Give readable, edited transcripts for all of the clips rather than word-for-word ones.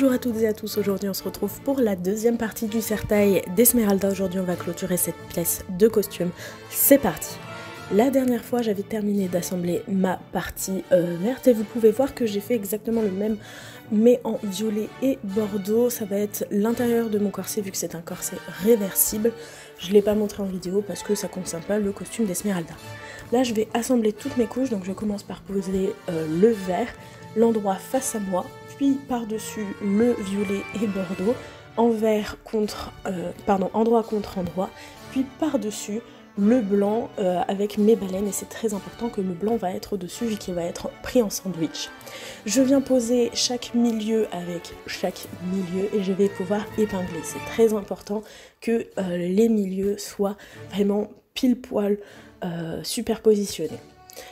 Bonjour à toutes et à tous, aujourd'hui on se retrouve pour la deuxième partie du serre-taille d'Esmeralda. Aujourd'hui on va clôturer cette pièce de costume. C'est parti. La dernière fois j'avais terminé d'assembler ma partie verte et vous pouvez voir que j'ai fait exactement le même mais en violet et bordeaux. Ça va être l'intérieur de mon corset vu que c'est un corset réversible. Je ne l'ai pas montré en vidéo parce que ça ne concerne pas le costume d'Esmeralda. Là je vais assembler toutes mes couches, donc je commence par poser le vert, l'endroit face à moi, puis par-dessus le violet et bordeaux, endroit contre endroit, puis par-dessus le blanc avec mes baleines, et c'est très important que le blanc va être au-dessus vu qu'il va être pris en sandwich. Je viens poser chaque milieu avec chaque milieu et je vais pouvoir épingler. C'est très important que les milieux soient vraiment pile poil superpositionnés.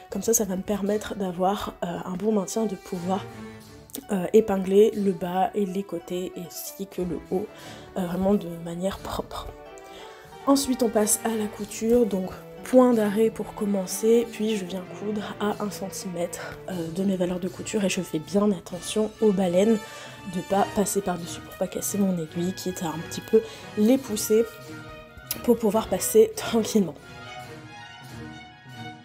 Comme ça va me permettre d'avoir un bon maintien, de pouvoir épingler le bas et les côtés ainsi que le haut vraiment de manière propre. Ensuite on passe à la couture, donc point d'arrêt pour commencer, puis je viens coudre à 1 cm de mes valeurs de couture et je fais bien attention aux baleines de pas passer par dessus pour pas casser mon aiguille, quitte à un petit peu les pousser pour pouvoir passer tranquillement.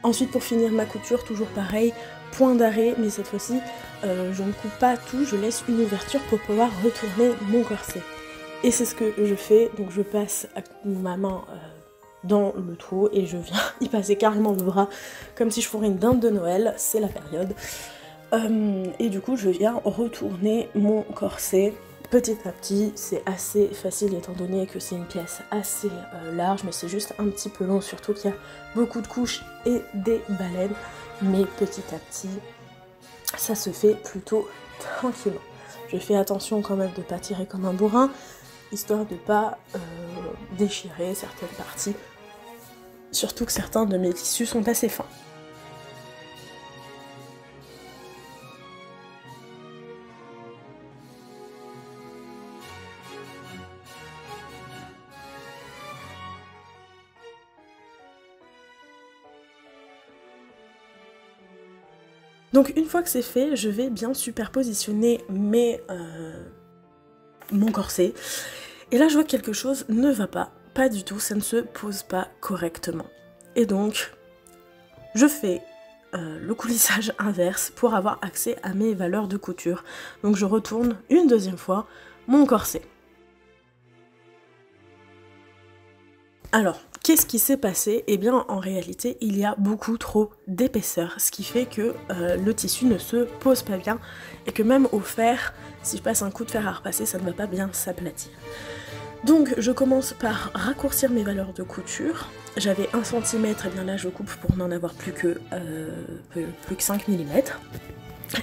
Ensuite pour finir ma couture, toujours pareil, point d'arrêt, mais cette fois-ci je ne coupe pas tout, je laisse une ouverture pour pouvoir retourner mon corset. Et c'est ce que je fais, donc je passe ma main dans le trou et je viens y passer carrément le bras comme si je fourrais une dinde de Noël, c'est la période. Et du coup je viens retourner mon corset petit à petit. C'est assez facile étant donné que c'est une pièce assez large, mais c'est juste un petit peu long, surtout qu'il y a beaucoup de couches et des baleines, mais petit à petit ça se fait plutôt tranquillement. Je fais attention quand même de ne pas tirer comme un bourrin, histoire de ne pas déchirer certaines parties, surtout que certains de mes tissus sont assez fins. Donc une fois que c'est fait, je vais bien superpositionner mon corset. Et là je vois que quelque chose ne va pas du tout, ça ne se pose pas correctement. Et donc je fais le coulissage inverse pour avoir accès à mes valeurs de couture. Donc je retourne une deuxième fois mon corset. Alors, qu'est-ce qui s'est passé? Eh bien, en réalité, il y a beaucoup trop d'épaisseur, ce qui fait que le tissu ne se pose pas bien et que même au fer, si je passe un coup de fer à repasser, ça ne va pas bien s'aplatir. Donc, je commence par raccourcir mes valeurs de couture. J'avais 1 cm, et bien là, je coupe pour n'en avoir plus que 5 mm.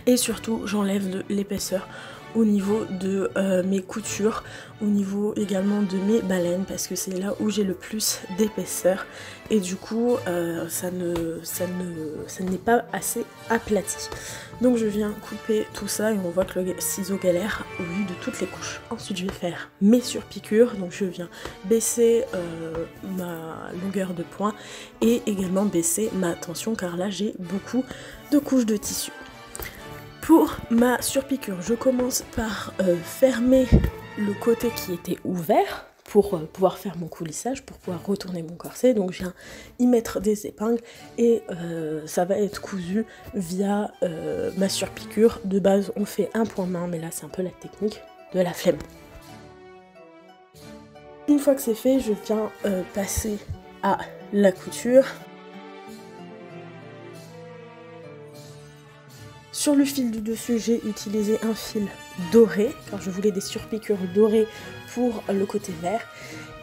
Et surtout, j'enlève l'épaisseur au niveau de mes coutures, au niveau également de mes baleines, parce que c'est là où j'ai le plus d'épaisseur et du coup ça n'est pas assez aplati. Donc je viens couper tout ça et on voit que le ciseau galère au vu de toutes les couches. Ensuite je vais faire mes surpiqûres, donc je viens baisser ma longueur de point et également baisser ma tension car là j'ai beaucoup de couches de tissu. Pour ma surpiqûre, je commence par fermer le côté qui était ouvert pour pouvoir faire mon coulissage, pour pouvoir retourner mon corset. Donc je viens y mettre des épingles et ça va être cousu via ma surpiqûre. De base, on fait un point main, mais là c'est un peu la technique de la flemme. Une fois que c'est fait, je viens passer à la couture. Sur le fil du dessus, j'ai utilisé un fil doré, car je voulais des surpiqûres dorées pour le côté vert.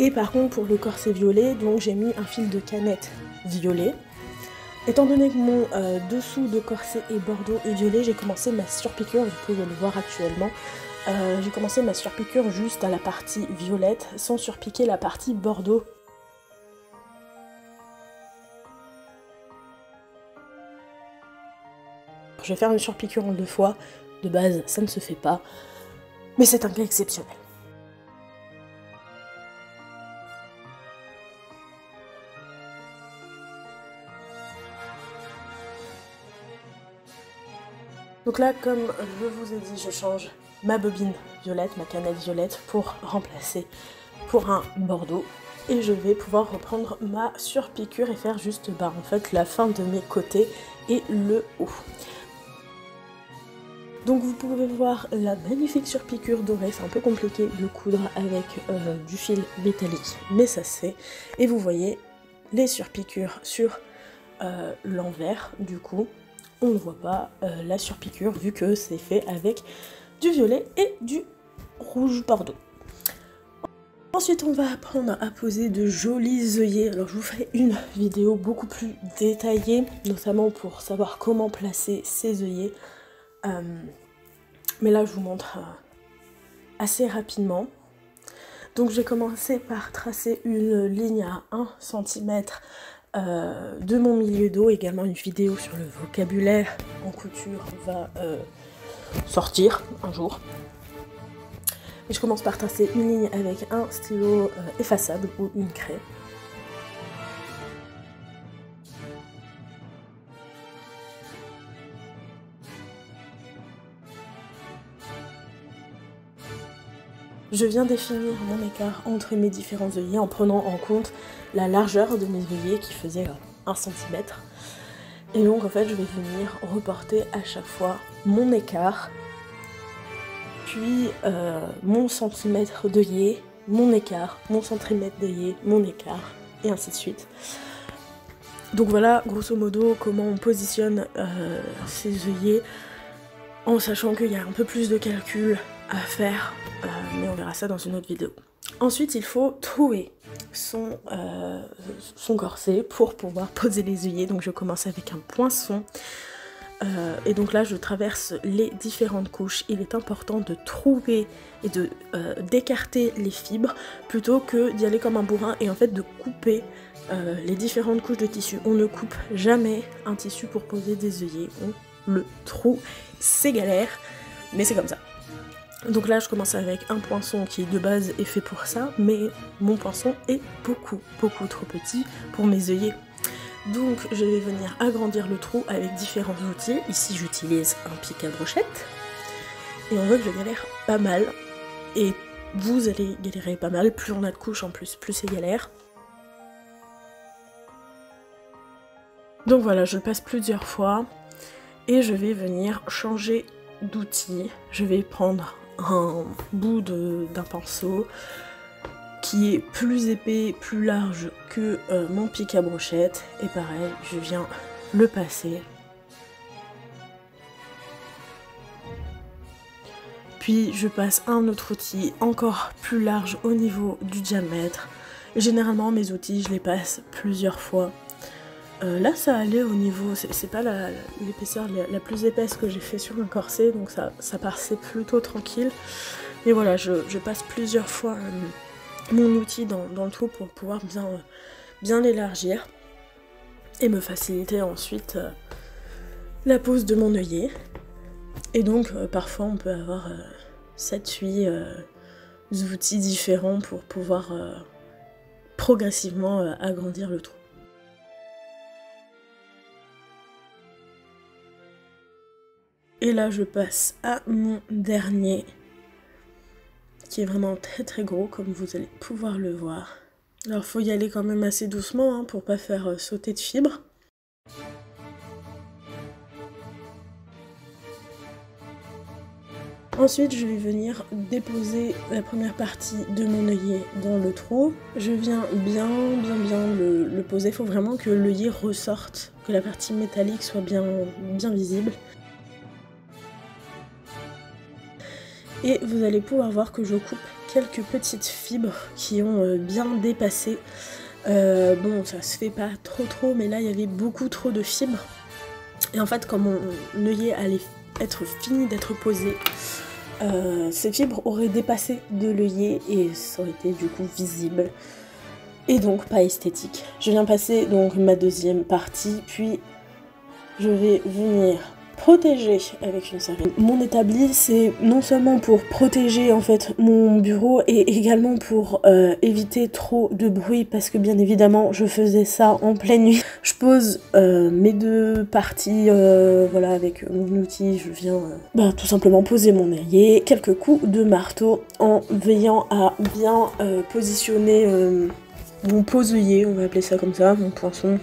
Et par contre, pour le corset violet, donc j'ai mis un fil de canette violet. Étant donné que mon dessous de corset est bordeaux et violet, j'ai commencé ma surpiqûre, vous pouvez le voir actuellement. J'ai commencé ma surpiqûre juste à la partie violette, sans surpiquer la partie bordeaux. Je vais faire une surpiqûre en 2 fois, de base ça ne se fait pas, mais c'est un cas exceptionnel. Donc là, comme je vous ai dit, je change ma bobine violette, ma cannelle violette, pour remplacer pour un bordeaux. Et je vais pouvoir reprendre ma surpiqûre et faire juste en fait la fin de mes côtés et le haut. Donc vous pouvez voir la magnifique surpiqûre dorée, c'est un peu compliqué de coudre avec du fil métallique, mais ça se fait. Et vous voyez les surpiqûres sur l'envers, du coup on ne voit pas la surpiqûre vu que c'est fait avec du violet et du rouge bordeaux. Ensuite, on va apprendre à poser de jolis œillets. Alors, je vous ferai une vidéo beaucoup plus détaillée, notamment pour savoir comment placer ces œillets. Mais là, je vous montre assez rapidement. Donc, j'ai commencé par tracer une ligne à 1 cm de mon milieu dos. Également, une vidéo sur le vocabulaire en couture va sortir un jour. Et je commence par tracer une ligne avec un stylo effaçable ou une craie. Je viens définir mon écart entre mes différents œillets en prenant en compte la largeur de mes œillets qui faisait 1 cm. Et donc en fait je vais venir reporter à chaque fois mon écart, puis mon centimètre d'œillet, mon écart, mon centimètre d'œillet, mon écart, et ainsi de suite. Donc voilà, grosso modo, comment on positionne ces œillets, en sachant qu'il y a un peu plus de calcul à faire, mais on verra ça dans une autre vidéo. Ensuite, il faut trouver son corset pour pouvoir poser les œillets. Donc je commence avec un poinçon. Et donc là je traverse les différentes couches. Il est important de trouver et de d'écarter les fibres plutôt que d'y aller comme un bourrin et en fait de couper les différentes couches de tissu. On ne coupe jamais un tissu pour poser des œillets, on le trouve, c'est galère, mais c'est comme ça. Donc là je commence avec un poinçon qui de base est fait pour ça, mais mon poinçon est beaucoup trop petit pour mes œillets. Donc je vais venir agrandir le trou avec différents outils. Ici j'utilise un pic à brochette. Et on voit que je galère pas mal. Et vous allez galérer pas mal. Plus on a de couches en plus, plus c'est galère. Donc voilà, je le passe plusieurs fois. Et je vais venir changer d'outil. Je vais prendre un bout d'un pinceau qui est plus épais, plus large que mon pic à brochette. Et pareil, je viens le passer. Puis je passe un autre outil encore plus large au niveau du diamètre. Et généralement mes outils, je les passe plusieurs fois. Là ça allait au niveau, c'est pas l'épaisseur la plus épaisse que j'ai fait sur un corset, donc ça passait plutôt tranquille. Mais voilà, je passe plusieurs fois mon outil dans le trou pour pouvoir bien l'élargir et me faciliter ensuite la pose de mon œillet. Et donc parfois on peut avoir 7-8 outils différents pour pouvoir progressivement agrandir le trou. Et là je passe à mon dernier, qui est vraiment très gros comme vous allez pouvoir le voir. Alors faut y aller quand même assez doucement hein, pour pas faire sauter de fibres. Ensuite je vais venir déposer la première partie de mon œillet dans le trou. Je viens bien le poser, il faut vraiment que l'œillet ressorte, que la partie métallique soit bien visible. Et vous allez pouvoir voir que je coupe quelques petites fibres qui ont bien dépassé. Bon, ça se fait pas trop, mais là il y avait beaucoup trop de fibres. Et en fait, comme mon œillet allait être fini d'être posé, ces fibres auraient dépassé de l'œillet et ça aurait été du coup visible. Et donc pas esthétique. Je viens passer donc ma deuxième partie, puis je vais venir protéger avec une serviette. Mon établi, c'est non seulement pour protéger en fait mon bureau et également pour éviter trop de bruit parce que bien évidemment je faisais ça en pleine nuit. Je pose mes deux parties, voilà, avec mon outil, je viens tout simplement poser mon œillet, quelques coups de marteau en veillant à bien positionner mon pose-œillet, on va appeler ça comme ça, mon poinçon,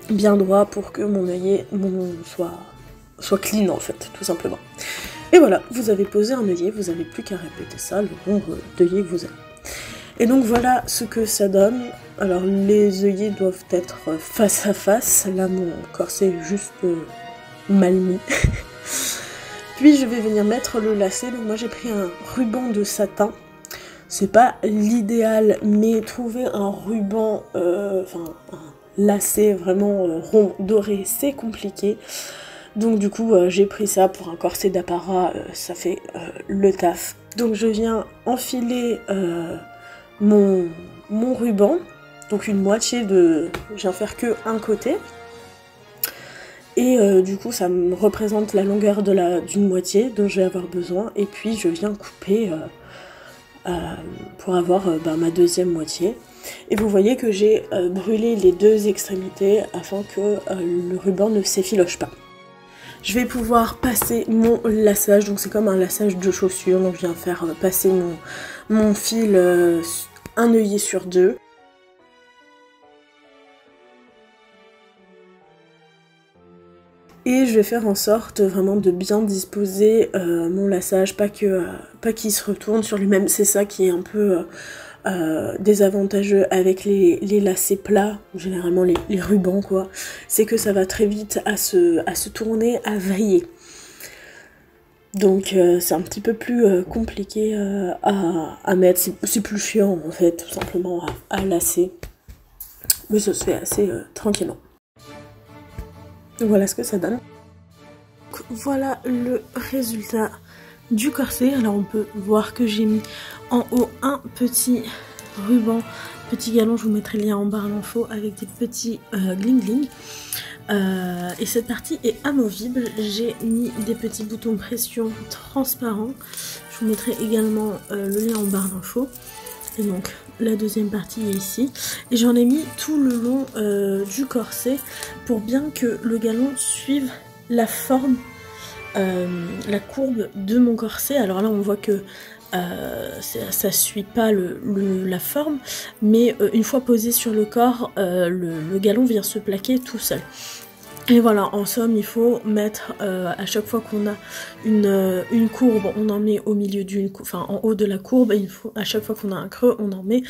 bien droit pour que mon œillet soit clean en fait, tout simplement. Et voilà, vous avez posé un œillet, vous n'avez plus qu'à répéter ça le nombre d'œillets que vous avez. Et donc voilà ce que ça donne. Alors les œillets doivent être face à face, là mon corset est juste mal mis. Puis je vais venir mettre le lacet, donc moi j'ai pris un ruban de satin. C'est pas l'idéal, mais trouver un ruban, un lacet vraiment rond, doré, c'est compliqué. Donc du coup, j'ai pris ça pour un corset d'apparat, ça fait le taf. Donc je viens enfiler mon ruban, donc une moitié de... Je viens faire que un côté. Et du coup, ça me représente la longueur d'une moitié dont je vais avoir besoin. Et puis je viens couper... pour avoir ma deuxième moitié. Et vous voyez que j'ai brûlé les deux extrémités afin que le ruban ne s'effiloche pas. Je vais pouvoir passer mon laçage, donc c'est comme un laçage de chaussures, donc je viens faire passer mon fil un œillet sur deux. Et je vais faire en sorte vraiment de bien disposer mon laçage, pas qu'il se retourne sur lui-même. C'est ça qui est un peu désavantageux avec les lacets plats, généralement les rubans quoi. C'est que ça va très vite à se tourner, à vriller. Donc c'est un petit peu plus compliqué à mettre. C'est plus chiant en fait, tout simplement à lacer. Mais ça se fait assez tranquillement. Voilà ce que ça donne. Donc, voilà le résultat du corset. Alors on peut voir que j'ai mis en haut un petit ruban, petit galon, je vous mettrai le lien en barre d'infos avec des petits gling gling. Et cette partie est amovible. J'ai mis des petits boutons pression transparents. Je vous mettrai également le lien en barre d'infos. Et donc la deuxième partie est ici. Et j'en ai mis tout le long du corset pour bien que le galon suive la forme, la courbe de mon corset. Alors là on voit que ça suit pas la forme, mais une fois posé sur le corps, le galon vient se plaquer tout seul. Et voilà, en somme, il faut mettre à chaque fois qu'on a une courbe, on en met au milieu en haut de la courbe, et à chaque fois qu'on a un creux, on en met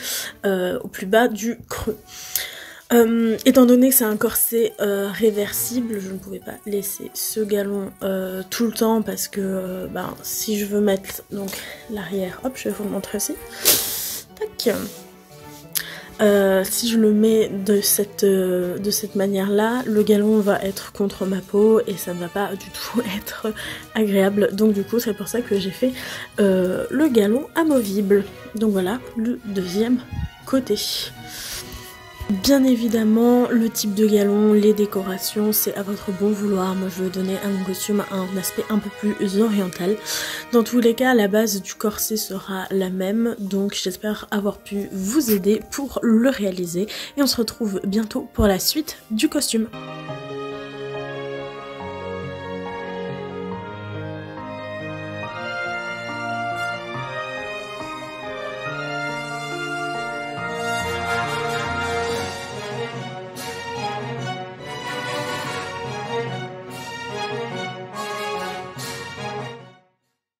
au plus bas du creux. Étant donné que c'est un corset réversible, je ne pouvais pas laisser ce galon tout le temps parce que si je veux mettre donc l'arrière, hop, je vais vous le montrer aussi. Tac. Si je le mets de cette manière-là, le galon va être contre ma peau et ça ne va pas du tout être agréable. Donc du coup, c'est pour ça que j'ai fait le galon amovible. Donc voilà, le deuxième côté. Bien évidemment, le type de galon, les décorations, c'est à votre bon vouloir. Moi, je veux donner à mon costume un aspect un peu plus oriental. Dans tous les cas, la base du corset sera la même. Donc, j'espère avoir pu vous aider pour le réaliser. Et on se retrouve bientôt pour la suite du costume.